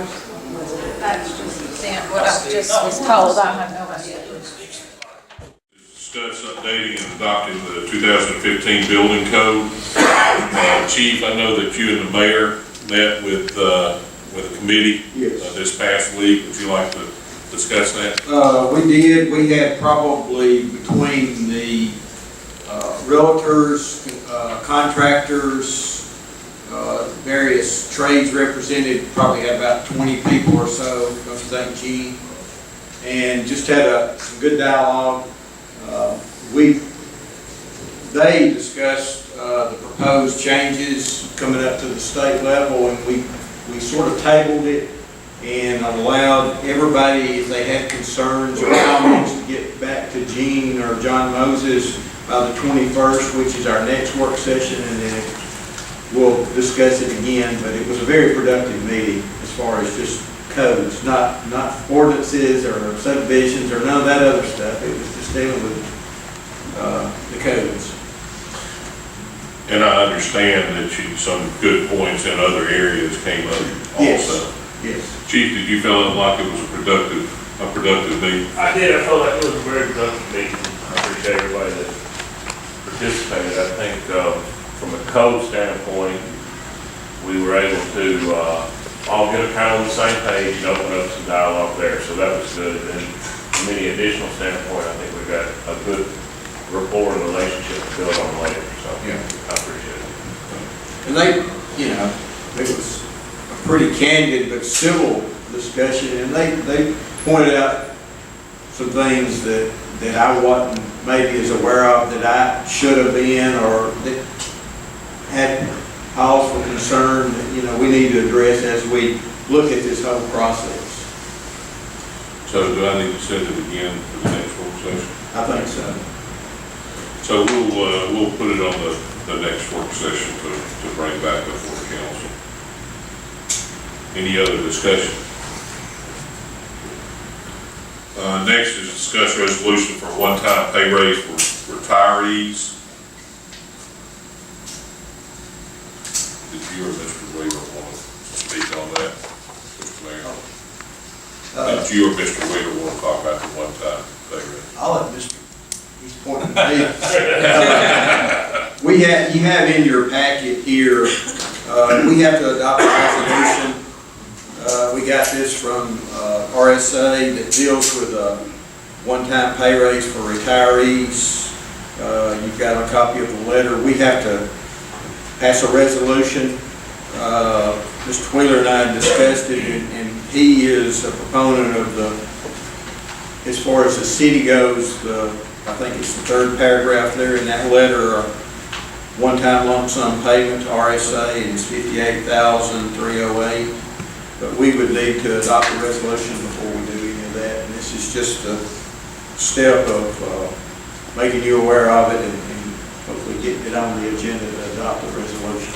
That's just what I just was told. I have no idea. Discuss updating and adopting the 2015 building code. Chief, I know that you and the mayor met with a committee this past week. Would you like to discuss that? We did. We had probably between the realtors, contractors, various trades represented, probably had about 20 people or so, don't you think, Gene? And just had some good dialogue. They discussed the proposed changes coming up to the state level, and we sort of tabled it and allowed everybody, if they had concerns or comments, to get back to Gene or John Moses by the 21st, which is our next work session, and then we'll discuss it again. But it was a very productive meeting as far as just codes, not ordinances or subdivisions or none of that other stuff. It was just dealing with the codes. And I understand that some good points in other areas came up also. Yes. Chief, did you feel like it was a productive meeting? I did. I felt like it was a very productive meeting. I appreciate everybody that participated. I think from a code standpoint, we were able to all get kind of on the same page and open up some dialogue there. So that was good. And from any additional standpoint, I think we got a good rapport and relationship to build on later. So yeah, I appreciate it. And it was a pretty candid but civil discussion, and they pointed out some things that I wasn't maybe as aware of, that I should have been, or that had cause for concern that we need to address as we look at this whole process. So do I need to send it again for the next work session? I think so. So we'll put it on the next work session to bring back before the council. Any other discussion? Next is discuss resolution for one-time pay raise for retirees. Did you or Mr. Weaver want to speak on that, Mr. Mayor? Did you or Mr. Weaver want to talk about the one-time pay raise? I'll let he's pointing at me. You have in your packet here, we have to adopt a resolution. We got this from RSA that deals with a one-time pay raise for retirees. You've got a copy of the letter. We have to pass a resolution. Mr. Wheeler and I discussed it, and he is a proponent of as far as the city goes, I think it's the third paragraph there in that letter, one-time lump sum payment to RSA is $58,308. But we would need to adopt a resolution before we do any of that. And this is just a step of making you aware of it, and hopefully getting it on the agenda to adopt a resolution.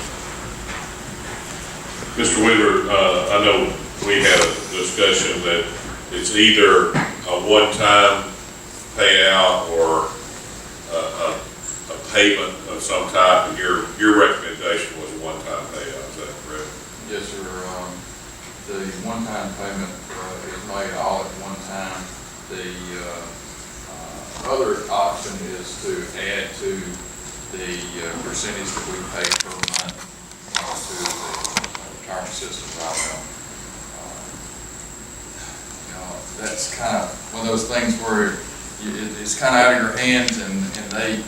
Mr. Weaver, I know we had a discussion that it's either a one-time payout or a payment of some type, and your recommendation was a one-time payout. Is that correct? Yes, sir. The one-time payment is made all at one time. The other option is to add to the percentage that we pay per month to the retirement system right now. That's kind of one of those things where it's kind of out of your hands, and they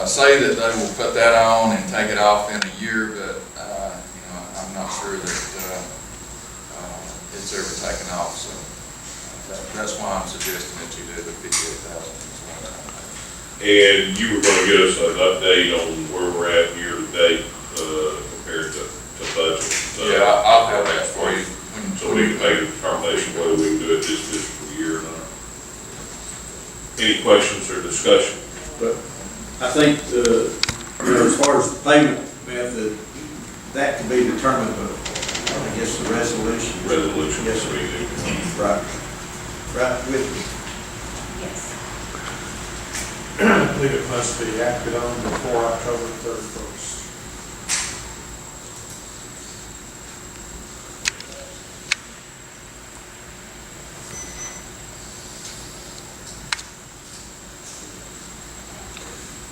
say that they will put that on and take it off in a year, but I'm not sure that it's ever taken off. So that's why I'm suggesting that you do the $58,000. And you were going to give us an update on where we're at year to date compared to budget. Yeah, I'll have that for you. So we can make a determination whether we can do it this fiscal year or not. Any questions or discussion? But I think as far as the payment method, that can be determined, but I guess the resolution. Yes, sir. Right. Right with me. Yes. I believe it must be acted on before October 31st.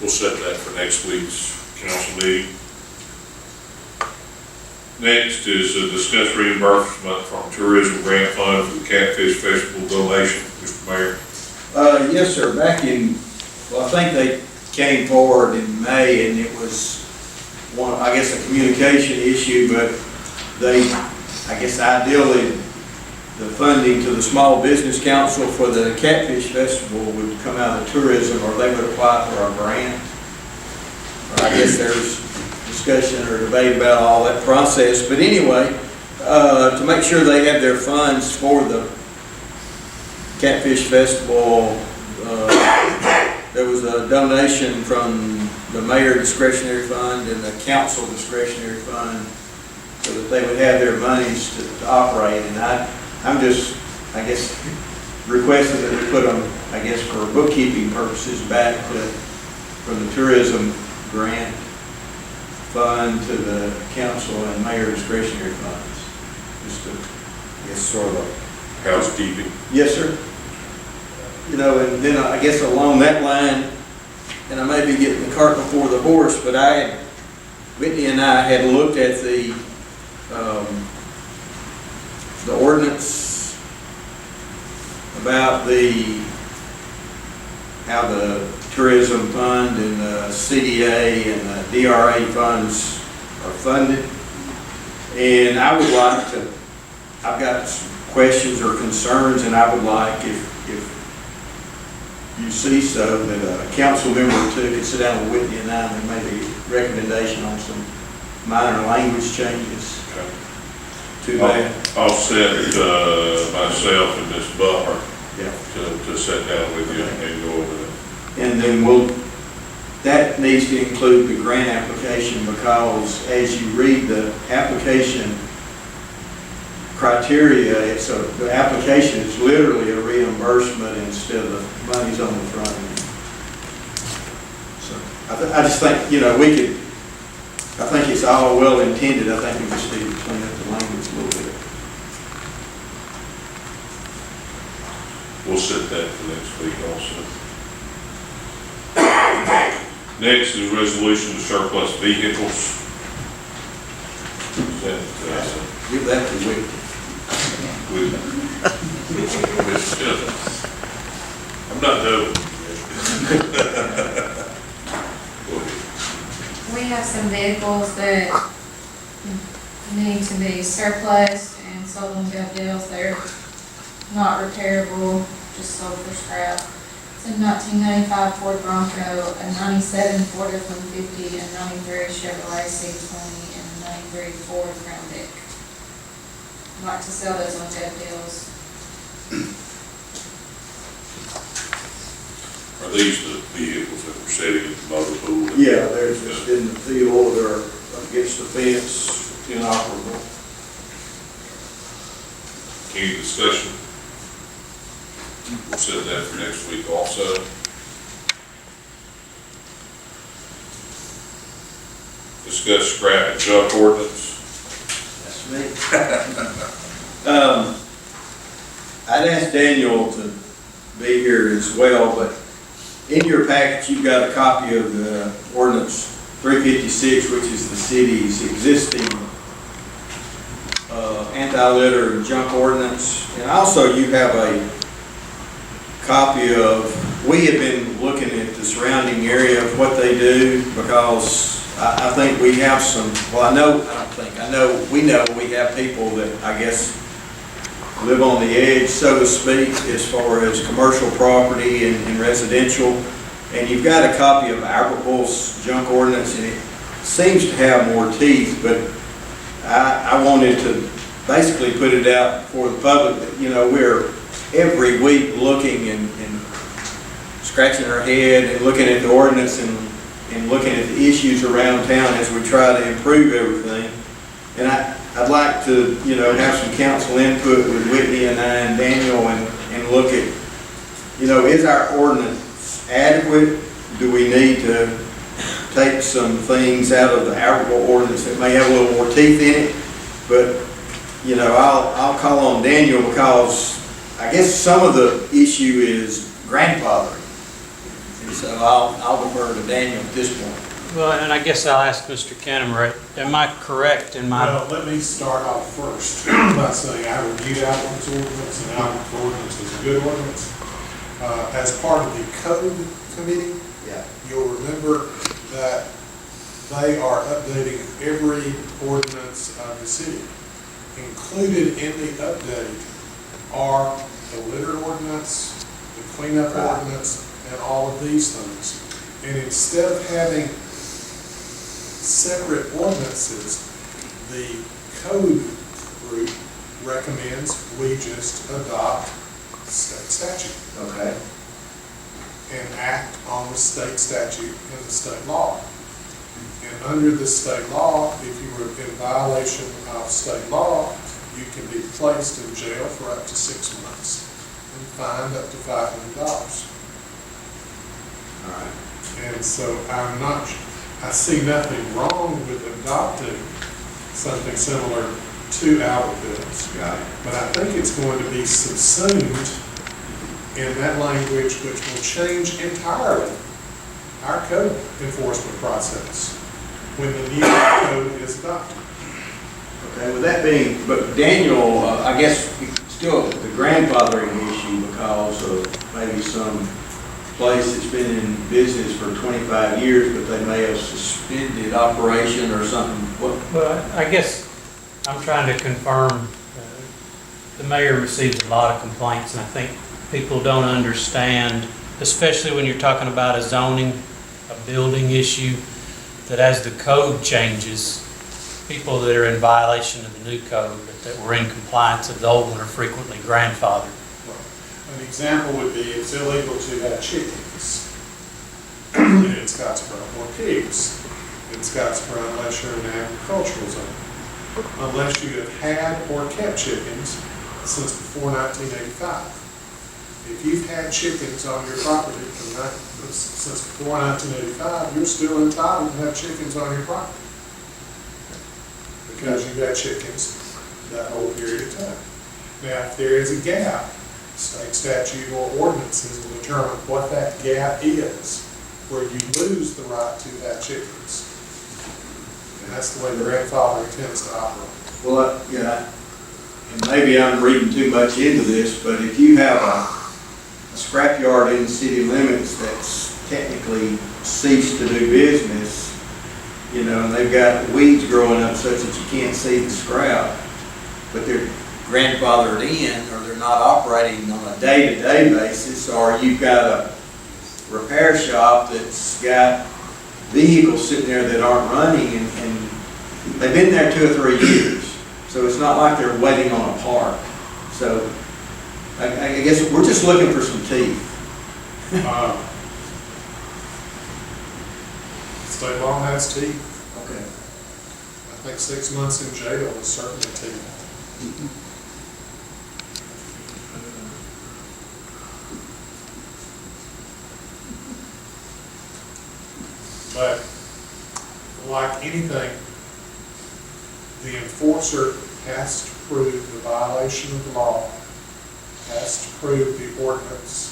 We'll set that for next week's council meeting. Next is a discuss reimbursement from tourism grant fund for the Catfish Festival donation, Mr. Mayor. Yes, sir, back in, well, I think they came forward in May, and it was one, I guess, a communication issue, but they, I guess ideally, the funding to the Small Business Council for the Catfish Festival would come out of tourism, or they would apply for a grant. Or I guess there's discussion or debate about all that process, but anyway, to make sure they have their funds for the Catfish Festival, there was a donation from the mayor discretionary fund and the council discretionary fund so that they would have their monies to operate. And I'm just, I guess, requesting that we put them, I guess, for bookkeeping purposes back to, from the tourism grant fund to the council and mayor discretionary funds. Just to, I guess, sort of. Housekeeping. Yes, sir. You know, and then I guess along that line, and I may be getting the cart before the horse, but Whitney and I had looked at the ordinance about how the tourism fund and the CDA and the DRA funds are funded. And I would like to, I've got some questions or concerns, and I would like, if you see so, that a council member or two could sit down with Whitney and I and maybe recommendation on some minor language changes to that. I'll set myself and Ms. Butler Yeah. to sit down with you and go over that. And then that needs to include the grant application, because as you read the application criteria, the application is literally a reimbursement instead of the money's on the front end. So I just think, you know, I think it's all well intended. I think we just need to clean up the language a little bit. We'll set that for next week also. Next is resolution to surplus vehicles. Give that to Whitney. I'm not done. We have some vehicles that need to be surplus and sold on gov deals. They're not repairable, just sold for scrap. It's a 1995 Ford Bronco, a 97 Ford F-150, a 93 Chevrolet C20, and a 93 Ford Crown Vic. I'd like to sell those on gov deals. Are these the vehicles that were sitting at the motor pool? Yeah, they're just in the field, they're against the fence, inoperable. Any discussion? We'll set that for next week also. Discuss scrap and junk ordinance. That's me. I'd asked Daniel to be here as well, but in your package, you've got a copy of the ordinance 356, which is the city's existing anti-litter and junk ordinance. And also you have a copy of, we have been looking at the surrounding area of what they do, because I think we have some, well, we know we have people that, I guess, live on the edge, so to speak, as far as commercial property and residential. And you've got a copy of Agriculture's junk ordinance, and it seems to have more teeth, but I wanted to basically put it out for the public that, you know, we're every week looking and scratching our head and looking at the ordinance and looking at the issues around town as we try to improve everything. And I'd like to, you know, have some council input with Whitney and I and Daniel and look at, you know, is our ordinance adequate? Do we need to take some things out of the agricultural ordinance that may have a little more teeth in it? But, you know, I'll call on Daniel, because I guess some of the issue is grandfathering. And so I'll defer to Daniel at this point. Well, and I guess I'll ask Mr. Kennemer, am I correct in my, Well, let me start off first by saying I reviewed Alvin's ordinance, and Alvin's ordinance is a good ordinance. As part of the code committee, Yeah. you'll remember that they are updating every ordinance of the city. Included in the update are the litter ordinance, the cleanup Right. ordinance, and all of these things. And instead of having separate ordinances, the code group recommends we just adopt state statute Okay. and act on the state statute and the state law. And under the state law, if you were in violation of state law, you can be placed in jail for up to 6 months and fined up to $500. All right. And so I see nothing wrong with adopting something similar to our bills. Got it. But I think it's going to be subsumed in that language, which will change entirely our code enforcement process when the new code is adopted. Okay, with that being, but Daniel, I guess still the grandfathering issue because of maybe some place that's been in business for 25 years, but they may have suspended operation or something. What? well, I guess I'm trying to confirm, the mayor receives a lot of complaints, and I think people don't understand, especially when you're talking about a zoning, a building issue, that as the code changes, people that are in violation of the new code, that were in compliance of the old one are frequently grandfathered. An example would be it's illegal to have chickens in Scottsboro or pigs in Scottsboro unless you're in an agricultural zone. Unless you have had or kept chickens since before 1985. If you've had chickens on your property since before 1985, you're still entitled to have chickens on your property. Because you've had chickens that whole period of time. Now, if there is a gap, state statute or ordinances will determine what that gap is, where you lose the right to have chickens. And that's the way the grandfathering tends to operate. Well, yeah, and maybe I'm reading too much into this, but if you have a scrapyard in city limits that's technically ceased to do business, you know, and they've got weeds growing up such that you can't see the scrap, but they're grandfathered in, or they're not operating on a day-to-day basis, or you've got a repair shop that's got vehicles sitting there that aren't running, and they've been there 2 or 3 years, so it's not like they're waiting on a part. So I guess we're just looking for some teeth. State law has teeth. Okay. I think 6 months in jail is certainly teeth. But like anything, the enforcer has to prove the violation of the law, has to prove the ordinance,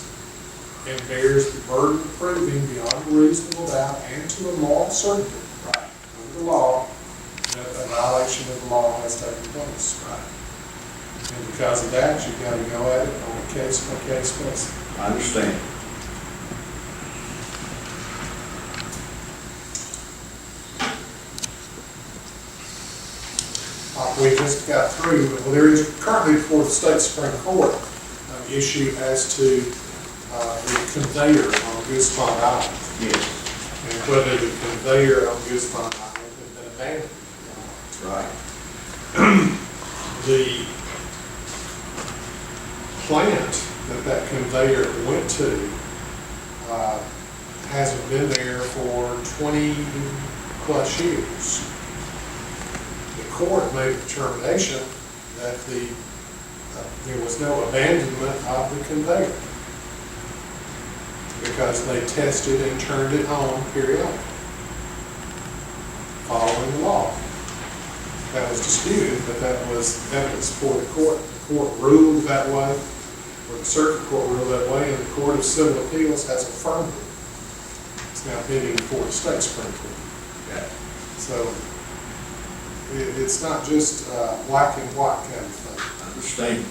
and bears the burden of proving beyond a reasonable doubt and to a moral certainty, Right. under the law, that a violation of the law has taken place. Right. And because of that, you've got to go at it on a case-by-case basis. I understand. We just got through, well, there is currently before the state Supreme Court an issue as to the conveyor on Goose Pond Island. Yes. And whether the conveyor on Goose Pond Island has been abandoned. That's right. The plant that conveyor went to hasn't been there for 20+ years. The court made a determination that there was no abandonment of the conveyor because they tested and turned it on periodically, following the law. That was disputed, but that was evidence for the court. The court ruled that way, or the circuit court ruled that way, and the Court of Civil Appeals has affirmed it. It's now bidding for the state sprinkler. Okay. So it's not just black and white kind of thing. Understand.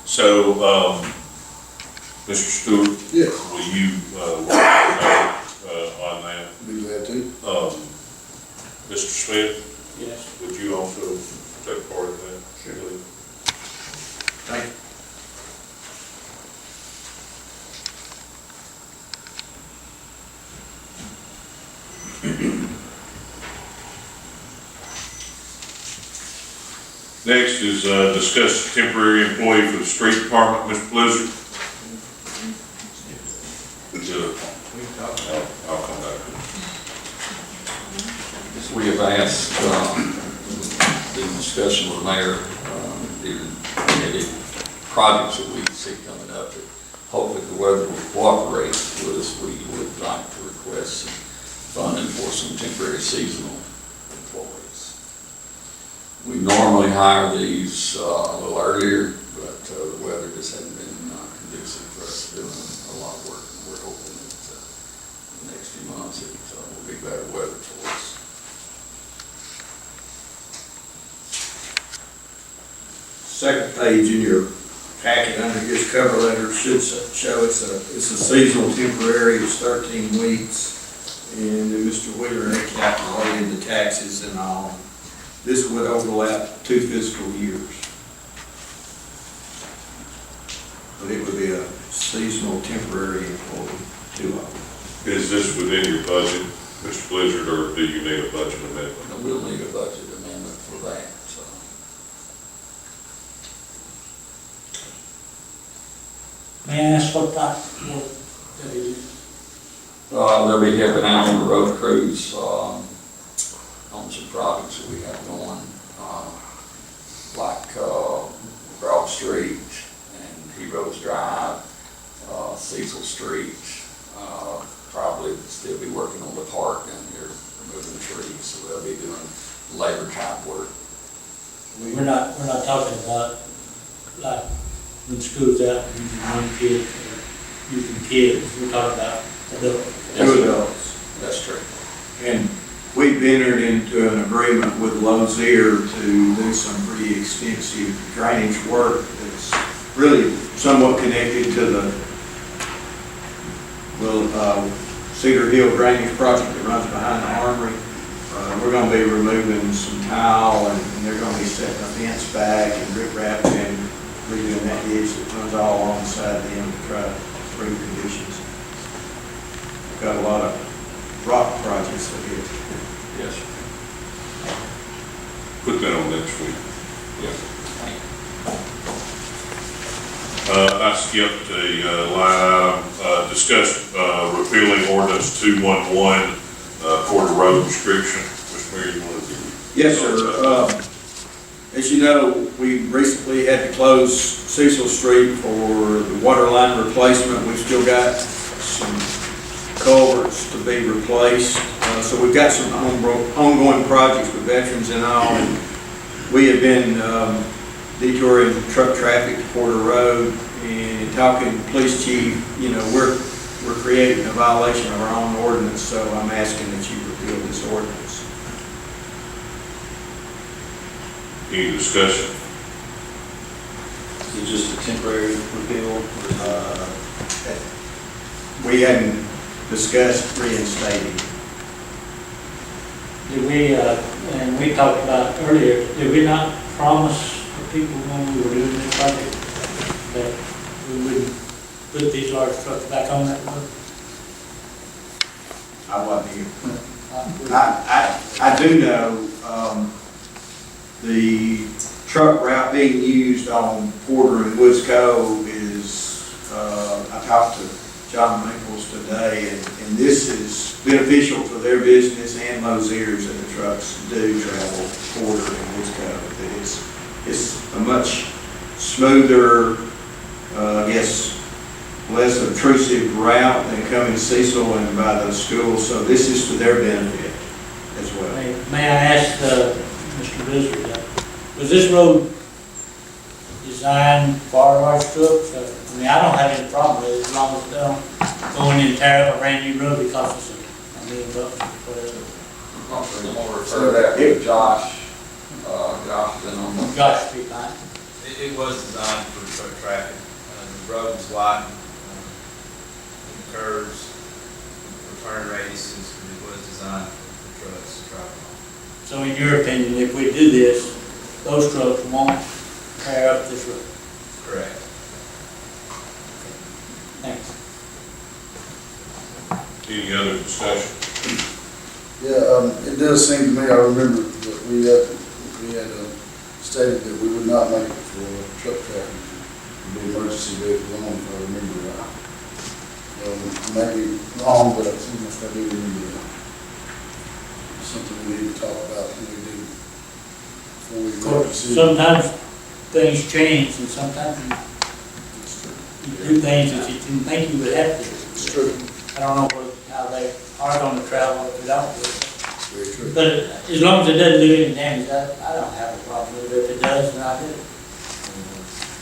So, Mr. Stewart, Yes, will you, work with me, on that? be glad to. Mr. Smith, Yes. would you also take part in that? Sure. Thank you. Next is, discuss temporary employee for the street department, Mr. Blizzard. I'll come back. As we have asked, in discussion with the mayor, any projects that we see coming up, that hopefully the weather will cooperate with us, we would like to request some funding for some temporary seasonal employees. We normally hire these a little earlier, but the weather just hasn't been conducive for us doing a lot of work. We're hoping that the next few months it will be better weather for us. Second page in your packet under his cover letter should show it's a seasonal temporary, it's 13 weeks. And then Mr. Wheeler had calculated the taxes and all. This would overlap 2 fiscal years. But it would be a seasonal temporary employee, 2 of them. Is this within your budget, Mr. Blizzard, or do you need a budget amendment? And we'll need a budget amendment for that, so. May I ask what type of work that it is? They'll be helping out on the road crews, on some projects that we have going, like, Broad Street and Heroes Drive, Cecil Street, probably still be working on the park down here, removing the trees, so they'll be doing labor type work. We're not talking about, like, when school's out, using one kid, or using kids, we're talking about adults. 2 adults. That's true. And we've entered into an agreement with Lozier to do some pretty extensive drainage work that's really somewhat connected to the Cedar Hill drainage project that runs behind the armory. We're gonna be removing some tile and they're gonna be setting a fence back and rip wrap and redoing that ditch that runs all alongside the end to try to improve conditions. We've got a lot of rock projects to do. Yes. Put that on next week. Yes. I skipped a line item, discussed, repealing ordinance 211, Porter Road restriction. Mr. Mayor, you want to? Yes, sir. As you know, we recently had to close Cecil Street for the water line replacement. We've still got some culverts to be replaced. So we've got some ongoing projects with veterans and all. And we have been detouring truck traffic to Porter Road and talking to the police chief. You know, we're creating a violation of our own ordinance, so I'm asking that you repeal this ordinance. Any discussion? Is it just a temporary repeal? We hadn't discussed reinstating. Did we, and we talked about earlier, did we not promise the people when we were doing this project that we wouldn't put these large trucks back on that road? I wasn't here. I do know, the truck route being used on Porter and Woods Cove is, I talked to John Maples today, and this is beneficial for their business and Lozier's, that the trucks do travel Porter and Woods Cove. That it's a much smoother, I guess, less obtrusive route than coming to Cecil and by those schools, so this is for their benefit as well. May I ask Mr. Blizzard, Was this road designed for large trucks? I mean, I don't have any problem with it as long as they don't go in and tear up a brand new road because it's $1 million, whatever. I'm gonna refer that to Josh. Josh been on the. Josh Street line. It was designed for truck traffic. The road is wide, the curves, the turn radiuses, it was designed for trucks to travel on. So in your opinion, if we do this, those trucks won't tear up this road? Correct. Thanks. Any other discussion? Yeah, it does seem to me, I remember that we had stated that we would not make it for truck traffic, the emergency vehicle only, if I remember right. Maybe wrong, but it seems like I do remember that. Something we need to talk about when we do, before we Of make a course, decision. sometimes things change and sometimes you do things that you didn't think you would have to. It's true, I don't know how they are going to travel if they don't do it. it's very true. But as long as it doesn't do any damage, I don't have a problem with it. If it does, then I do.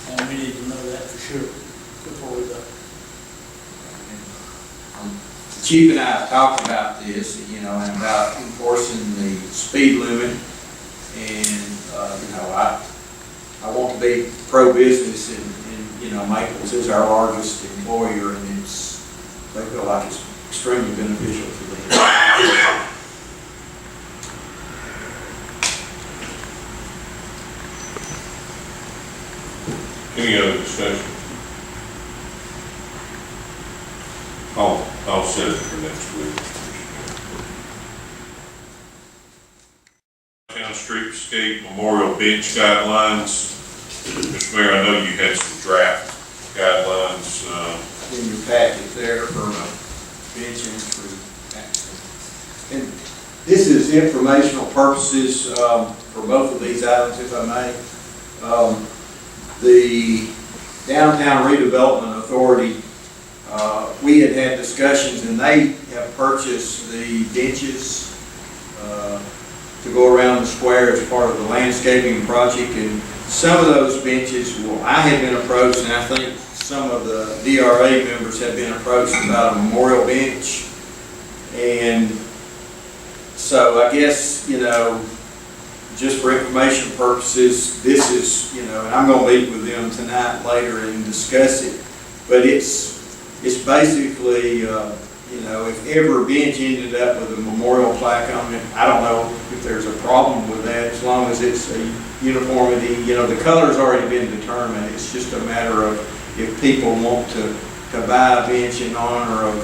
And we need to know that for sure before we go. Chief and I have talked about this, and about enforcing the speed limit. And, I want to be pro-business, and Maples is our largest employer, and they feel like it's extremely beneficial to them. Any other discussion? I'll set it for next week. Town Streetscape Memorial Bench Guidelines. Mr. Mayor, I know you had some draft guidelines, In your packet there for bench entry. And this is informational purposes for both of these items, if I may. The Downtown Redevelopment Authority, we had discussions, and they have purchased the benches to go around the square as part of the landscaping project. And some of those benches, I had been approached, and I think some of the DRA members have been approached about a memorial bench. And so I guess, just for information purposes, this is, and I'm going to meet with them tonight later and discuss it. But it's basically, if ever a bench ended up with a memorial plaque on it, I don't know if there's a problem with that, as long as it's a uniformity. The color's already been determined. It's just a matter of if people want to buy a bench in honor of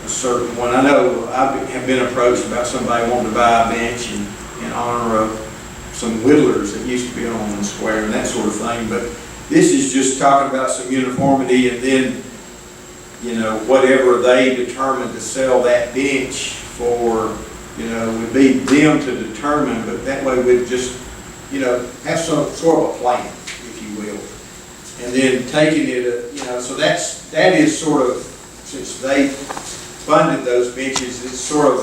a certain one. I know I have been approached about somebody wanting to buy a bench in honor of some whittlers that used to be on the square and that sort of thing. But this is just talking about some uniformity, and then, whatever they determine to sell that bench for, would be them to determine, but that way we'd just, have some sort of a plan, if you will. And then taking it, so that is sort of, since they funded those benches, it's sort of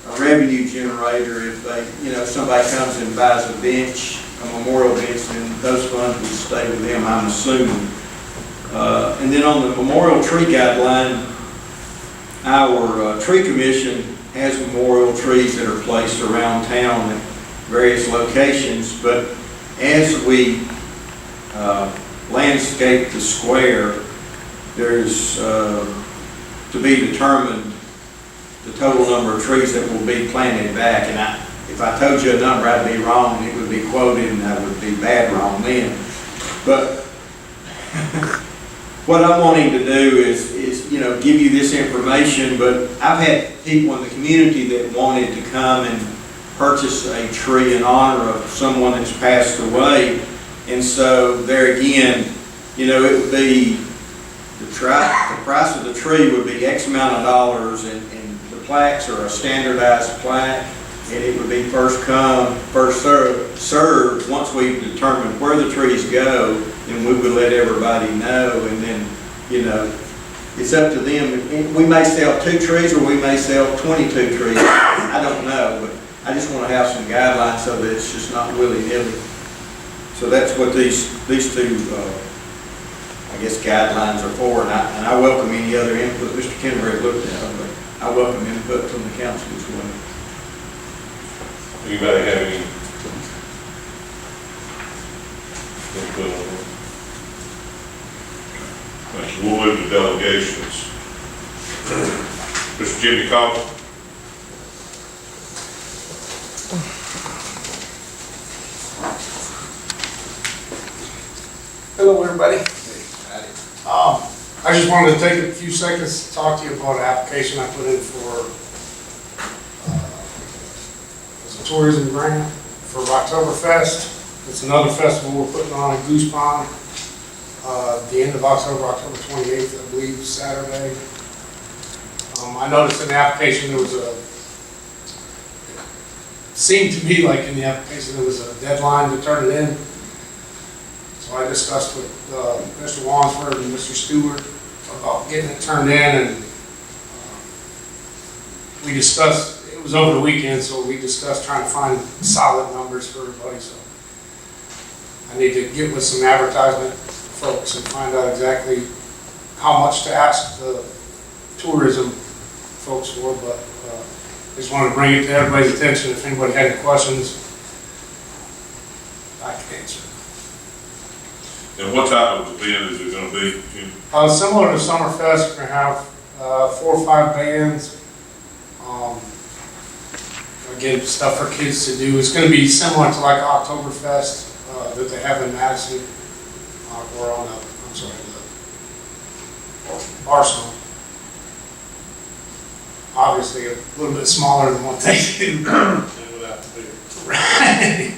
a revenue generator. If they, somebody comes and buys a bench, a memorial bench, then those funds would stay with them, I'm assuming. And then on the memorial tree guideline, our tree commission has memorial trees that are placed around town at various locations, but as we landscape the square, there's to be determined the total number of trees that will be planted back. And if I told you a number, I'd be wrong, and it would be quoted, and I would be bad wrong then. But what I'm wanting to do is give you this information, but I've had people in the community that wanted to come and purchase a tree in honor of someone that's passed away. And so there again, it would be, the price of the tree would be X amount of dollars, and the plaques are a standardized plaque, and it would be first come, first served. Once we've determined where the trees go, then we would let everybody know, and then, it's up to them. We may sell 2 trees, or we may sell 22 trees. I don't know, but I just want to have some guidelines so that it's just not willy-nilly. So that's what these two, I guess, guidelines are for, and I welcome any other input. Mr. Kennery looked at them, but I welcome input from the council as well. Anybody have any input on it? Thank you. We'll move to delegations. Mr. Jimmy Cobb. Hello, everybody. I just wanted to take a few seconds to talk to you about an application I put in for it's a tourism grant for Oktoberfest. It's another festival we're putting on in Goose Pond. The end of October, October 28th, I believe, Saturday. I noticed in the application there was seemed to me like in the application there was a deadline to turn it in. So I discussed with Mr. Wansford and Mr. Stewart about getting it turned in, and we discussed, it was over the weekend, so we discussed trying to find solid numbers for everybody. So I need to get with some advertisement folks and find out exactly how much to ask the tourism folks for, but I just wanted to bring it to everybody's attention. If anybody had any questions, I can answer. And what type of event is it going to be? Similar to Summerfest, we're going to have 4 or 5 bands. Again, stuff for kids to do. It's going to be similar to like Oktoberfest that they have in Madison, or on the Arsenal. Obviously, a little bit smaller than what they do. And without the beer. Right.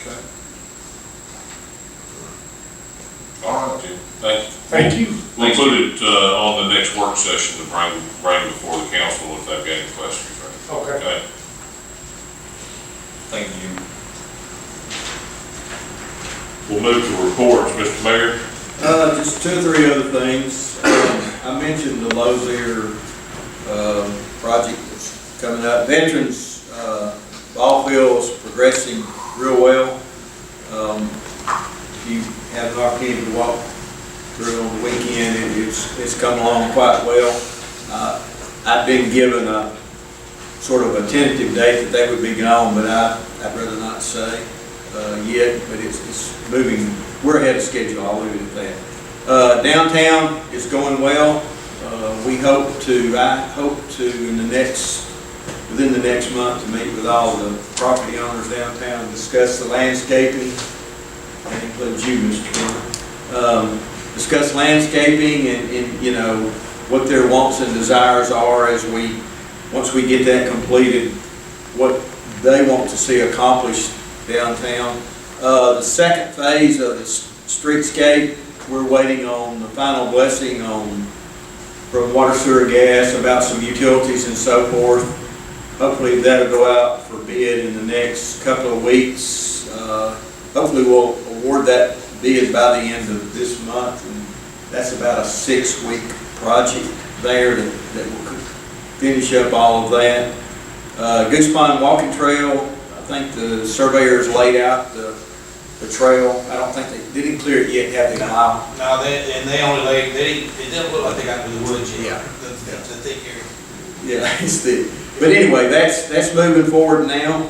Okay. All right, Jim. Thank you. Thank you. We'll put it on the next work session to bring before the council if they've got any questions. Right? Okay. Thank you. We'll move to reports, Mr. Mayor. Just 2 or 3 other things. I mentioned the Lozier project that's coming up. Veterans ball field's progressing real well. If you have an opportunity to walk through on the weekend, it's come along quite well. I've been given a sort of a tentative date that they would be gone, but I'd rather not say yet, but it's moving. We're ahead of schedule, I'll leave it at that. Downtown is going well. I hope to within the next month to meet with all the property owners downtown and discuss the landscaping. That includes you, Mr. Chairman. Discuss landscaping and you know, what their wants and desires are once we get that completed, what they want to see accomplished downtown. The second phase of the streetscape, we're waiting on the final blessing from water, sewer, gas about some utilities and so forth. Hopefully that'll go out for bid in the next couple of weeks. Hopefully we'll award that bid by the end of this month, and that's about a 6-week project there that will finish up all of that. Goose Pond Walking Trail, I think the surveyors laid out the trail. I don't think they didn't clear it yet, have they, Lyle? No, it didn't look like they got to the woods yet. Yeah. The thick area. Yeah, it's thick. But anyway, that's moving forward now.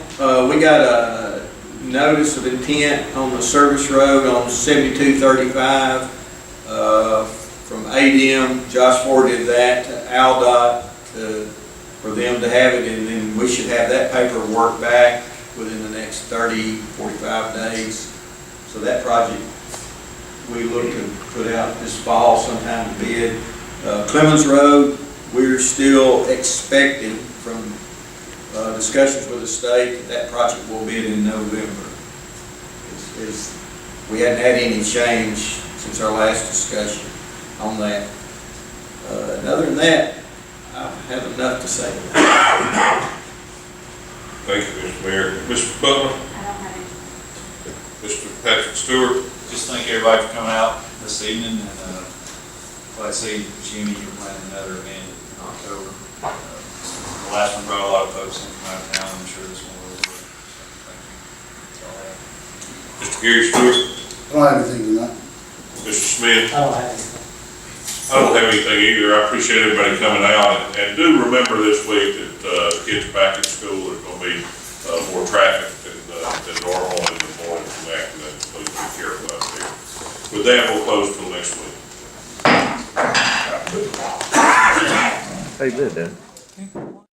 We got a notice of intent on the service road on 7235 from ADM. Josh forwarded that to AlDOT for them to have it, and then we should have that paperwork back within the next 30, 45 days. So that project we look to put out this fall sometime to bid. Clemens Road, we're still expecting from discussions with the state that project will bid in November. We hadn't had any change since our last discussion on that. And other than that, I have enough to say. Thank you, Mr. Mayor. Mr. Butler? I don't have any. Mr. Patrick Stewart? Just thank everybody for coming out this evening, and glad to see Jimmy, you're planning another event in October. The last one brought a lot of folks in from out of town. I'm sure this one will as well. Thank you. Gary Stewart, I don't have anything tonight. Mr. Smith. I don't have anything. I don't have anything either. I appreciate everybody coming out, and do remember this week that, kids are back in school, there's gonna be, more traffic than normal in the morning from accidents, please be careful out there. With that, we'll close till next week. Hey, good, Dan.